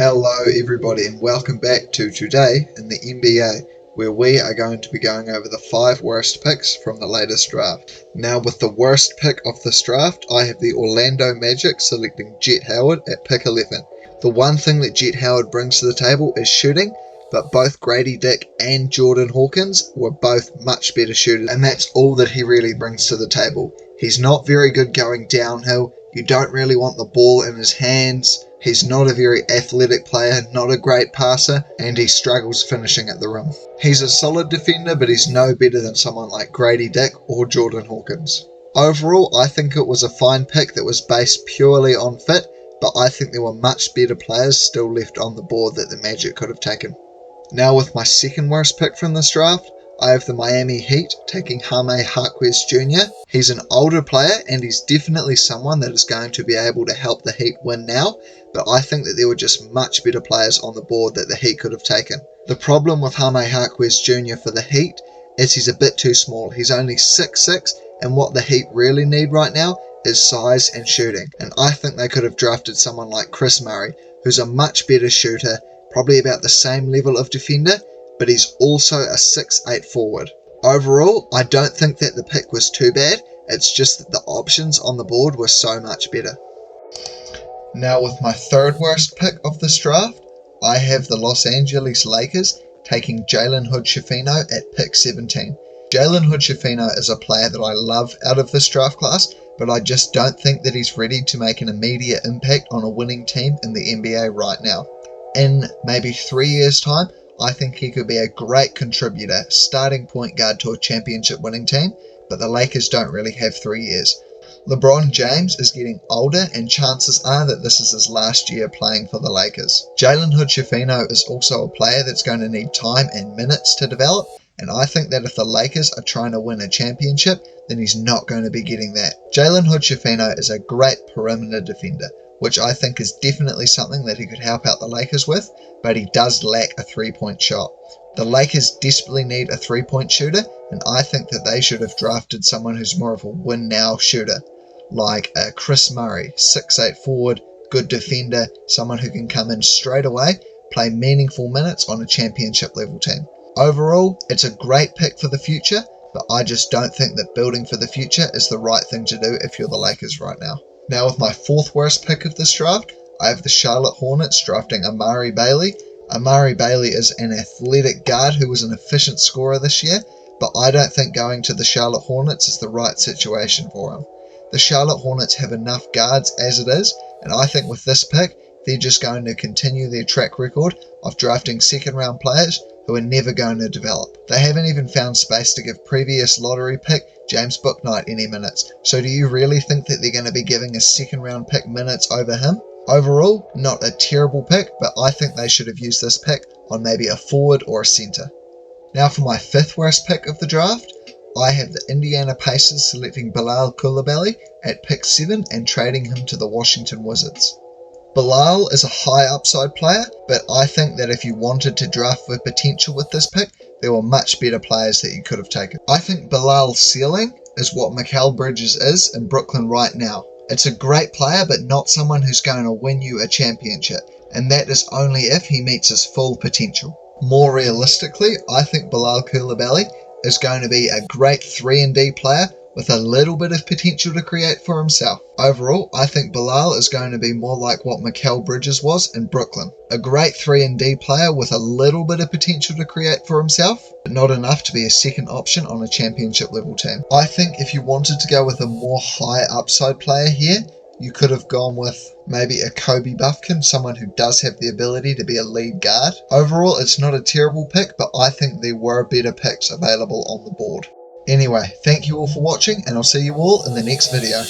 Hello everybody and welcome back to Today in the NBA, where we are going to be going over the 5 worst picks from the latest draft. Now with the worst pick of this draft, I have the Orlando Magic selecting Jett Howard at pick 11. The one thing that Jett Howard brings to the table is shooting, but both Grady Dick and Jordan Hawkins were both much better shooters, and that's all that he really brings to the table. He's not very good going downhill. You don't really want the ball in his hands. He's not a very athletic player, not a great passer, and he struggles finishing at the rim. He's a solid defender, but he's no better than someone like Grady Dick or Jordan Hawkins. Overall, I think it was a fine pick that was based purely on fit, but I think there were much better players still left on the board that the Magic could have taken. Now with my second worst pick from this draft, I have the Miami Heat taking Jaime Jaquez Jr. He's an older player and he's definitely someone that is going to be able to help the Heat win now, but I think that there were just much better players on the board that the Heat could have taken. The problem with Jaime Jaquez Jr. for the Heat is he's a bit too small. He's only 6'6", and what the Heat really need right now is size and shooting, and I think they could have drafted someone like Kris Murray, who's a much better shooter, probably about the same level of defender, but he's also a 6'8" forward. Overall, I don't think that the pick was too bad, it's just that the options on the board were so much better. Now with my third worst pick of this draft, I have the Los Angeles Lakers taking Jalen Hood-Schifino at pick 17. Jalen Hood-Schifino is a player that I love out of this draft class, but I just don't think that he's ready to make an immediate impact on a winning team in the NBA right now. In maybe 3 years' time, I think he could be a great contributor, starting point guard to a championship winning team, but the Lakers don't really have 3 years. LeBron James is getting older and chances are that this is his last year playing for the Lakers. Jalen Hood-Schifino is also a player that's going to need time and minutes to develop, and I think that if the Lakers are trying to win a championship, then he's not going to be getting that. Jalen Hood-Schifino is a great perimeter defender, which I think is definitely something that he could help out the Lakers with, but he does lack a three-point shot. The Lakers desperately need a three-point shooter, and I think that they should have drafted someone who's more of a win-now shooter, like a Kris Murray, 6'8" forward, good defender, someone who can come in straight away, play meaningful minutes on a championship level team. Overall, it's a great pick for the future, but I just don't think that building for the future is the right thing to do if you're the Lakers right now. Now with my fourth worst pick of this draft, I have the Charlotte Hornets drafting Amari Bailey. Amari Bailey is an athletic guard who was an efficient scorer this year, but I don't think going to the Charlotte Hornets is the right situation for him. The Charlotte Hornets have enough guards as it is, and I think with this pick, they're just going to continue their track record of drafting second round players who are never going to develop. They haven't even found space to give previous lottery pick James Bouknight any minutes, so do you really think that they're going to be giving a second round pick minutes over him? Overall, not a terrible pick, but I think they should have used this pick on maybe a forward or a centre. Now for my fifth worst pick of the draft, I have the Indiana Pacers selecting Bilal Coulibaly at pick 7 and trading him to the Washington Wizards. Bilal is a high upside player, but I think that if you wanted to draft with potential with this pick, there were much better players that you could have taken. I think Bilal's ceiling is what Mikal Bridges is in Brooklyn right now. It's a great player, but not someone who's going to win you a championship, and that is only if he meets his full potential. More realistically, I think Bilal Coulibaly is going to be a great 3-and-D player with a little bit of potential to create for himself. Overall, I think Bilal is going to be more like what Mikal Bridges was in Brooklyn. A great 3-and-D player with a little bit of potential to create for himself, but not enough to be a second option on a championship level team. I think if you wanted to go with a more high upside player here, you could have gone with maybe a Kobe Buffkin, someone who does have the ability to be a lead guard. Overall, it's not a terrible pick, but I think there were better picks available on the board. Anyway, thank you all for watching, and I'll see you all in the next video.